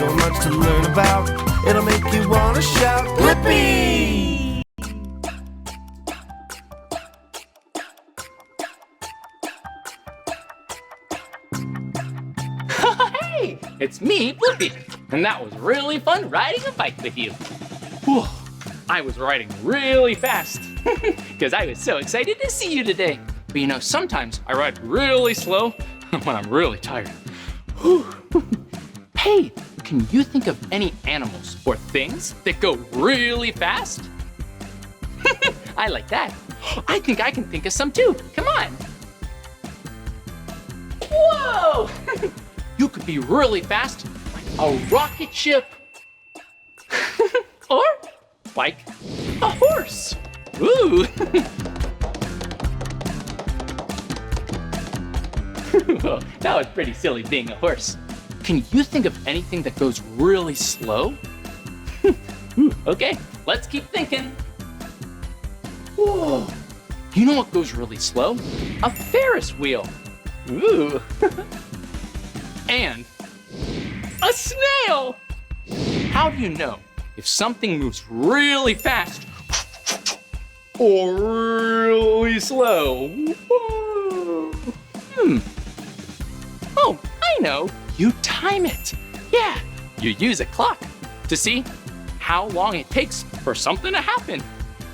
so much to learn about. It'll make you want to shout, Blippi! Hey, it's me, Blippi, and that was really fun riding a bike with you. Whew, I was riding really fast because I was so excited to see you today. But you know, sometimes I ride really slow when I'm really tired. Whew. Hey, can you think of any animals or things that go really fast? I like that. I think I can think of some too. Come on. Whoa! You could be really fast like a rocket ship. Or like a horse. Ooh. That was pretty silly being a horse. Can you think of anything that goes really slow? Okay, let's keep thinking. Whoa. You know what goes really slow? A Ferris wheel. Ooh. And a snail. How do you know if something moves really fast or really slow? Whoa. Oh, I know. You time it. Yeah, you use a clock to see how long it takes for something to happen.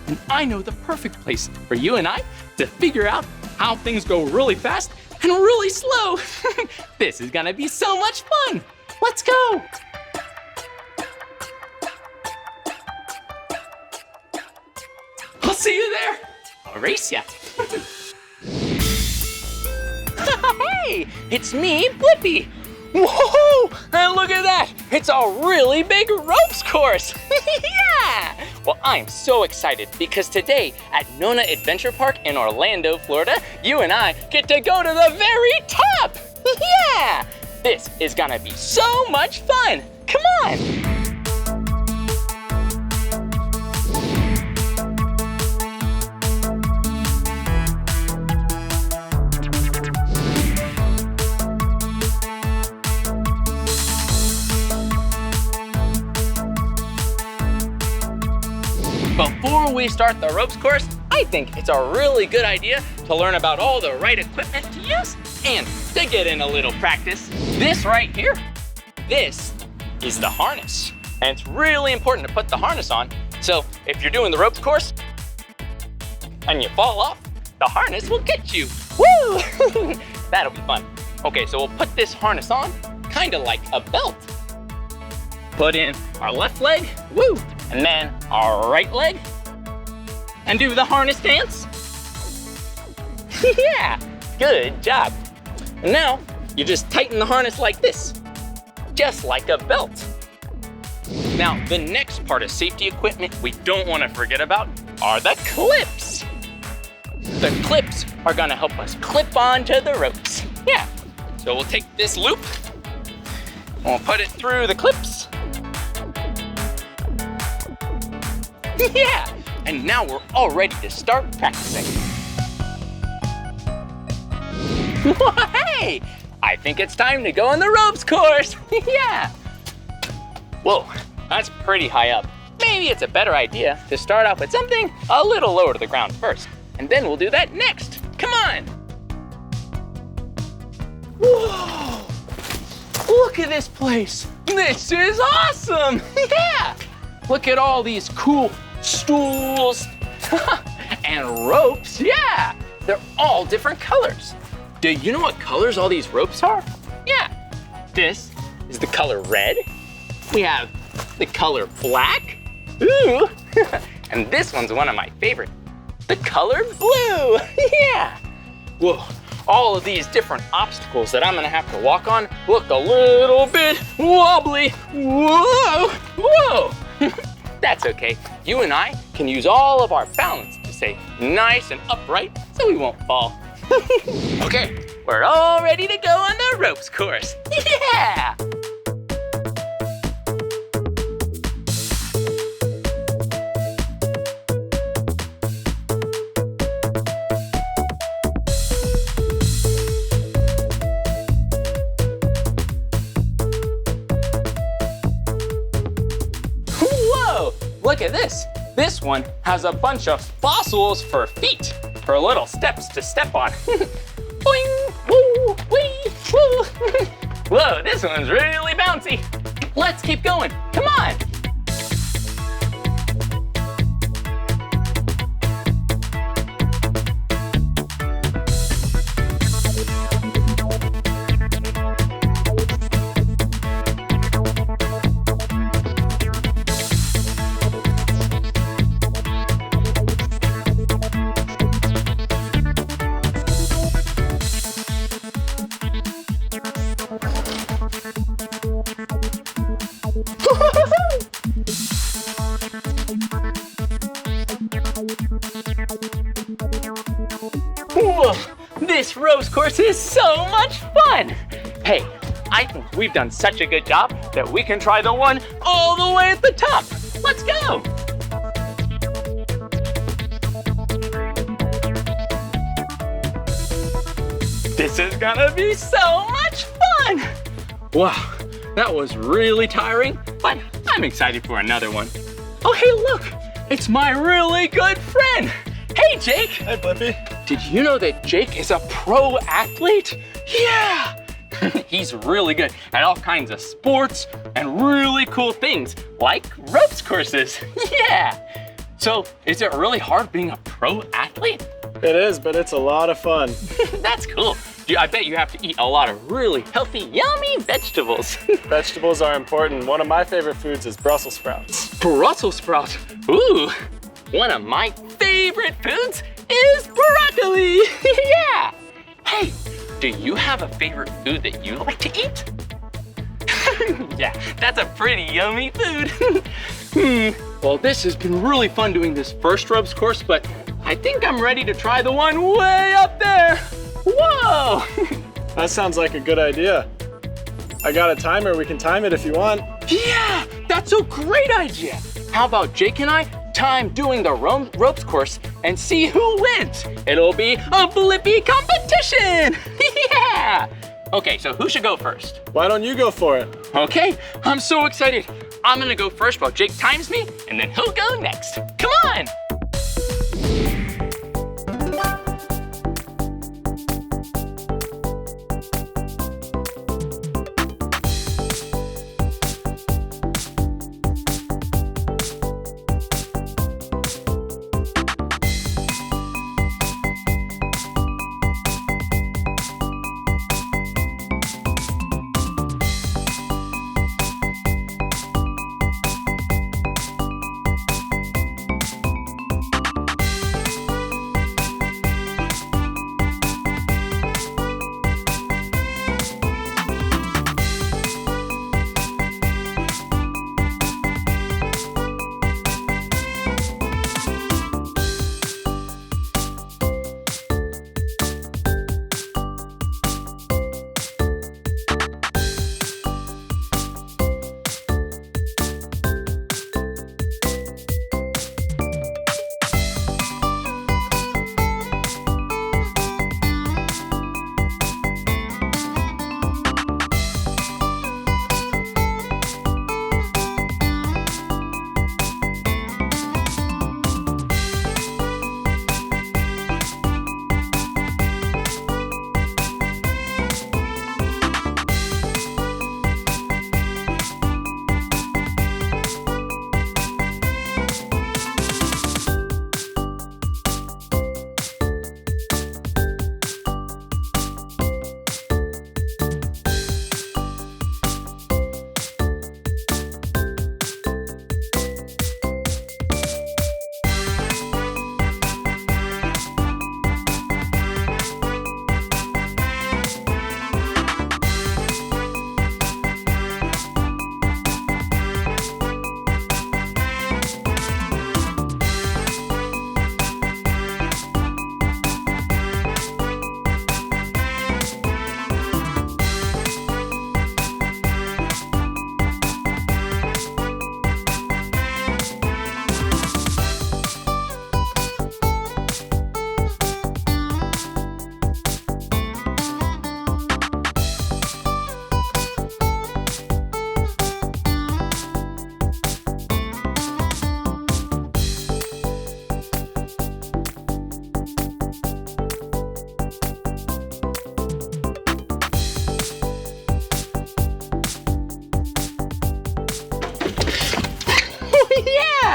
And I know the perfect place for you and I to figure out how things go really fast and really slow. This is gonna be so much fun. Let's go. I'll see you there. I'll race ya. Hey, it's me, Blippi. Whoa, and look at that. It's a really big ropes course. Yeah. Well, I'm so excited because today at Nona Adventure Park in Orlando, Florida, you and I get to go to the very top. Yeah. This is gonna be so much fun. Come on. Before we start the ropes course, I think it's a really good idea to learn about all the right equipment to use and to get in a little practice. This right here, this is the harness. And it's really important to put the harness on. So if you're doing the ropes course and you fall off, the harness will get you. Woo! That'll be fun. Okay, so we'll put this harness on, kind of like a belt. Put in our left leg, woo! And then our right leg, and do the harness dance. Yeah, good job. And now you just tighten the harness like this, just like a belt. Now, the next part of safety equipment we don't want to forget about are the clips. The clips are gonna help us clip onto the ropes. Yeah, so we'll take this loop, and we'll put it through the clips. Yeah, and now we're all ready to start practicing. Hey, I think it's time to go on the ropes course. Yeah. Whoa, that's pretty high up. Maybe it's a better idea to start off with something a little lower to the ground first, and then we'll do that next. Come on. Whoa, look at this place. This is awesome. Yeah, look at all these cool stools and ropes. Yeah, they're all different colors. Do you know what colors all these ropes are? Yeah, this is the color red. We have the color black. Ooh, and this one's one of my favorite, the color blue. Yeah. Whoa, all of these different obstacles that I'm gonna have to walk on look a little bit wobbly. Whoa, whoa. That's okay. You and I can use all of our balance to stay nice and upright so we won't fall. Okay, we're all ready to go on the ropes course. Yeah! look at this. This one has a bunch of fossils for feet, for little steps to step on. Boing, woo, wee, woo. Whoa, this one's really bouncy. Let's keep going. Come on. Whoa, this rose course is so much fun. Hey, I think we've done such a good job that we can try the one all the way at the top. Let's go. This is gonna be so much fun. Wow, that was really tiring, but I'm excited for another one. Oh, hey, look, it's my really good friend. Hey, Jake. Hey, Blippi. Did you know that Jake is a pro athlete? Yeah. He's really good at all kinds of sports and really cool things, like ropes courses. Yeah. So, is it really hard being a pro athlete? It is, but it's a lot of fun. That's cool. I bet you have to eat a lot of really healthy, yummy vegetables. Vegetables are important. One of my favorite foods is Brussels sprouts. Brussels sprouts. Ooh, one of my favorite foods is broccoli. Yeah. Hey, do you have a favorite food that you like to eat? Yeah, that's a pretty yummy food. Well, this has been really fun doing this first ropes course, but I think I'm ready to try the one way up there. Whoa! That sounds like a good idea. I got a timer, we can time it if you want. Yeah, that's a great idea. How about Jake and I time doing the ropes course and see who wins? It'll be a Blippi competition. Yeah! Okay, so who should go first? Why don't you go for it? Okay, I'm so excited. I'm gonna go first while Jake times me, and then he'll go next. Come on!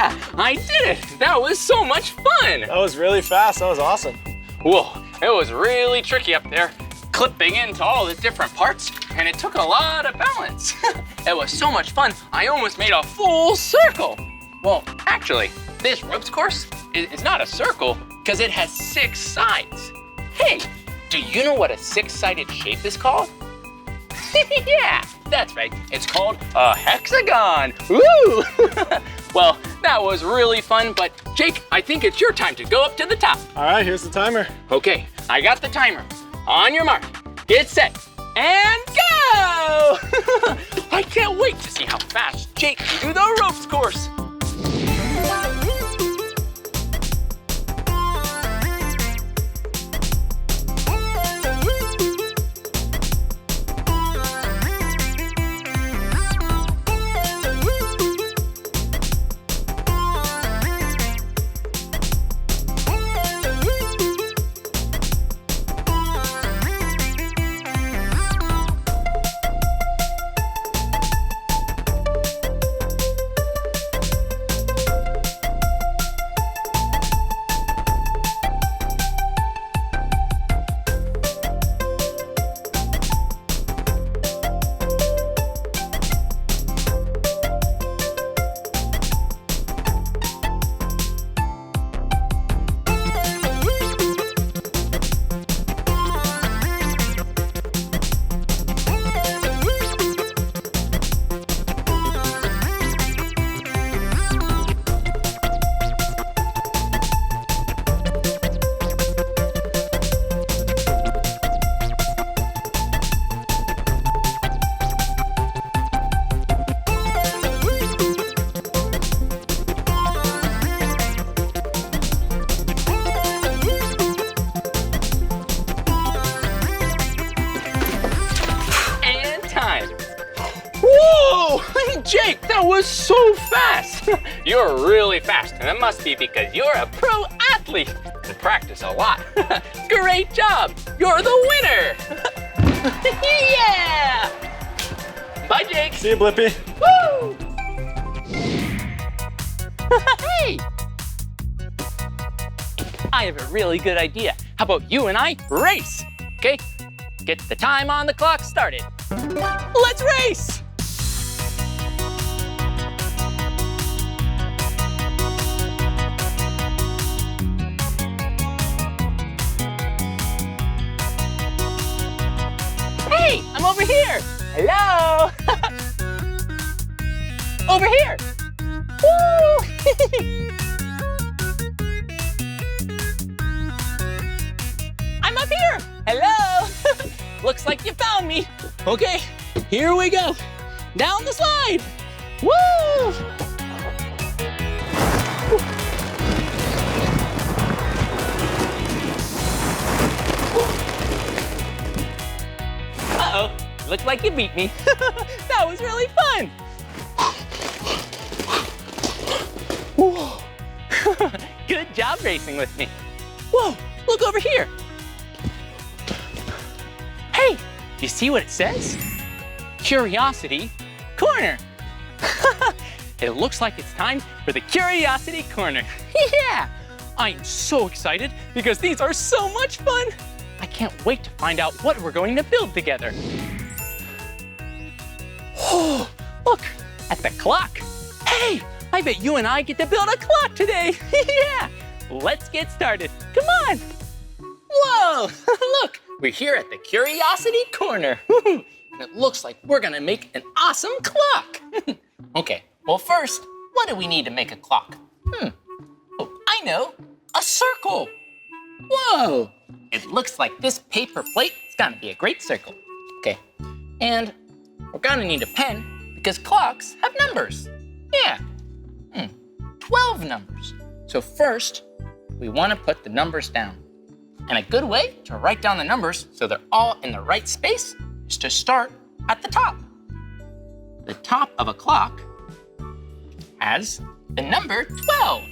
Yeah, I did it. That was so much fun. That was really fast. That was awesome. Whoa, it was really tricky up there, clipping into all the different parts, and it took a lot of balance. It was so much fun, I almost made a full circle. Well, actually, this ropes course is not a circle because it has 6 sides. Hey, do you know what a 6-sided shape is called? Yeah, that's right. It's called a hexagon. Woo! Well, that was really fun, but Jake, I think it's your time to go up to the top. All right, here's the timer. Okay, I got the timer. On your mark, get set, and go! I can't wait to see how fast Jake can do the ropes course. Jake, that was so fast. You're really fast, and that must be because you're a pro athlete and practice a lot. Great job. You're the winner. Yeah. Bye, Jake. See you, Blippi. Woo. Hey. I have a really good idea. How about you and I race? Okay, get the time on the clock started. Let's race. Hey, I'm over here. Hello. Over here. Woo. I'm up here. Hello. Looks like you found me. Okay, here we go. Down the slide. Woo. Uh-oh, looks like you beat me. That was really fun. Good job racing with me. Whoa, look over here. Hey, you see what it says? Curiosity Corner. It looks like it's time for the Curiosity Corner. Yeah, I am so excited because these are so much fun. I can't wait to find out what we're going to build together. Oh, look at the clock. Hey, I bet you and I get to build a clock today. Yeah, let's get started. Come on. Whoa, look, we're here at the Curiosity Corner. And it looks like we're gonna make an awesome clock. Okay, well first, what do we need to make a clock? Oh, I know, a circle. Whoa, it looks like this paper plate is gonna be a great circle. Okay, and we're gonna need a pen because clocks have numbers. Yeah, 12 numbers. So first, we wanna put the numbers down. And a good way to write down the numbers so they're all in the right space is to start at the top. The top of a clock has the number 12.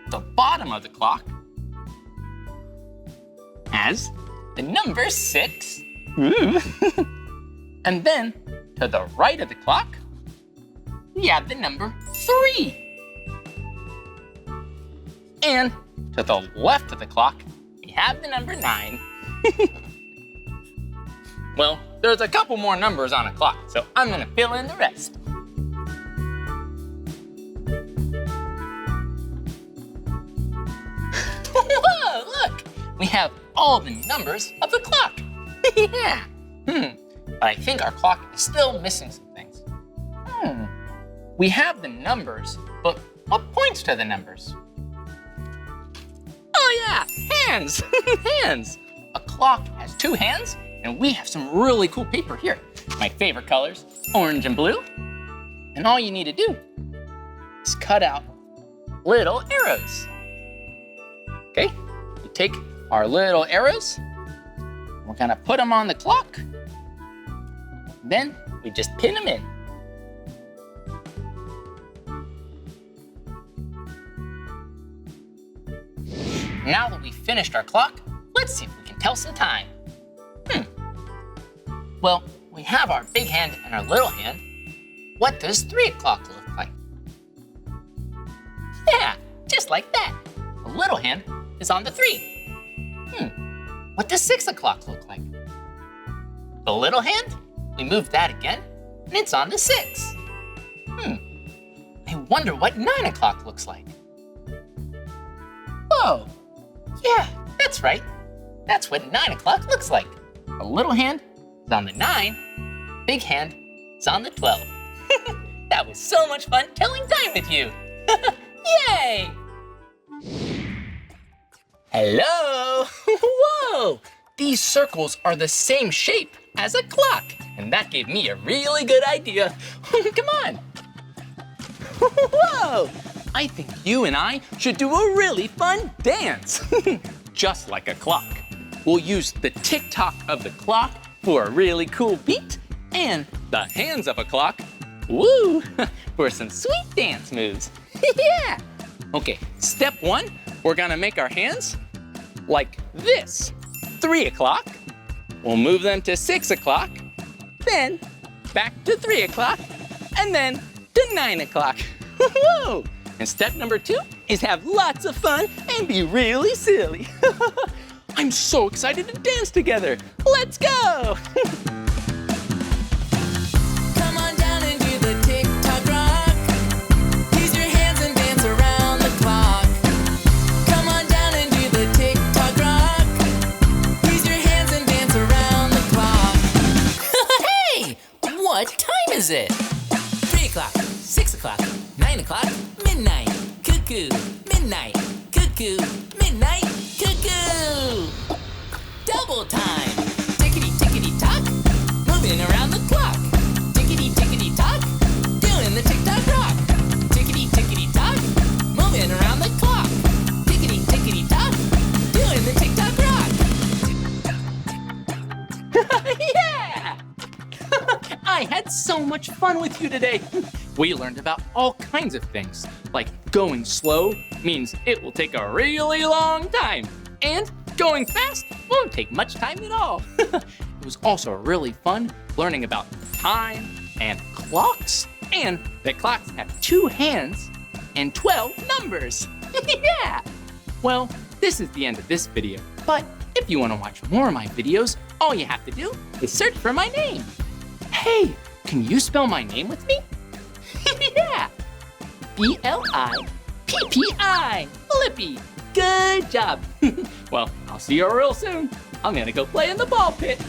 The bottom of the clock has the number 6. And then to the right of the clock, we have the number 3. And to the left of the clock, we have the number 9. Well, there's a couple more numbers on a clock, so I'm gonna fill in the rest. Whoa, look! We have all the numbers of the clock. Yeah. But I think our clock is still missing some things. We have the numbers, but what points to the numbers? Oh yeah, hands, hands. A clock has 2 hands, and we have some really cool paper here. My favorite colors, orange and blue. And all you need to do is cut out little arrows. Okay, we take our little arrows, we're gonna put them on the clock, then we just pin them in. Now that we've finished our clock, let's see if we can tell some time. Well, we have our big hand and our little hand. What does 3 o'clock look like? Yeah, just like that. The little hand is on the 3. What does 6 o'clock look like? The little hand, we move that again, and it's on the 6. I wonder what 9 o'clock looks like. Whoa, yeah, that's right. That's what 9 o'clock looks like. The little hand is on the 9, big hand is on the 12. That was so much fun telling time with you. Yay! Hello! Whoa! These circles are the same shape as a clock, and that gave me a really good idea. Come on. Whoa! I think you and I should do a really fun dance. Just like a clock. We'll use the tick-tock of the clock for a really cool beat, and the hands of a clock, woo, for some sweet dance moves. Yeah! Okay, step 1, we're gonna make our hands like this. 3 o'clock, we'll move them to 6 o'clock, then back to 3 o'clock, and then to 9 o'clock. Woo! And step number 2 is have lots of fun and be really silly. I'm so excited to dance together. Let's go! Come on down and do the tick-tock rock. Use your hands and dance around the clock. Come on down and do the tick-tock rock. Use your hands and dance around the clock. Hey! What time is it? 3 o'clock, 6 o'clock, 9 o'clock, midnight, cuckoo, midnight, cuckoo, midnight, cuckoo! Double time! Tickety-tickety-tock, moving around the clock. Tickety-tickety-tock, doing the tick-tock rock. Tickety-tickety-tock, moving around the clock. Tickety-tickety-tock, doing the tick-tock rock. Yeah! I had so much fun with you today. We learned about all kinds of things, like going slow means it will take a really long time, and going fast won't take much time at all. It was also really fun learning about time and clocks, and that clocks have 2 hands and 12 numbers. Yeah! Well, this is the end of this video, but if you want to watch more of my videos, all you have to do is search for my name. Hey, can you spell my name with me? Yeah! B-L-I-P-P-I, Blippi. Good job. Well, I'll see you real soon. I'm gonna go play in the ball pit.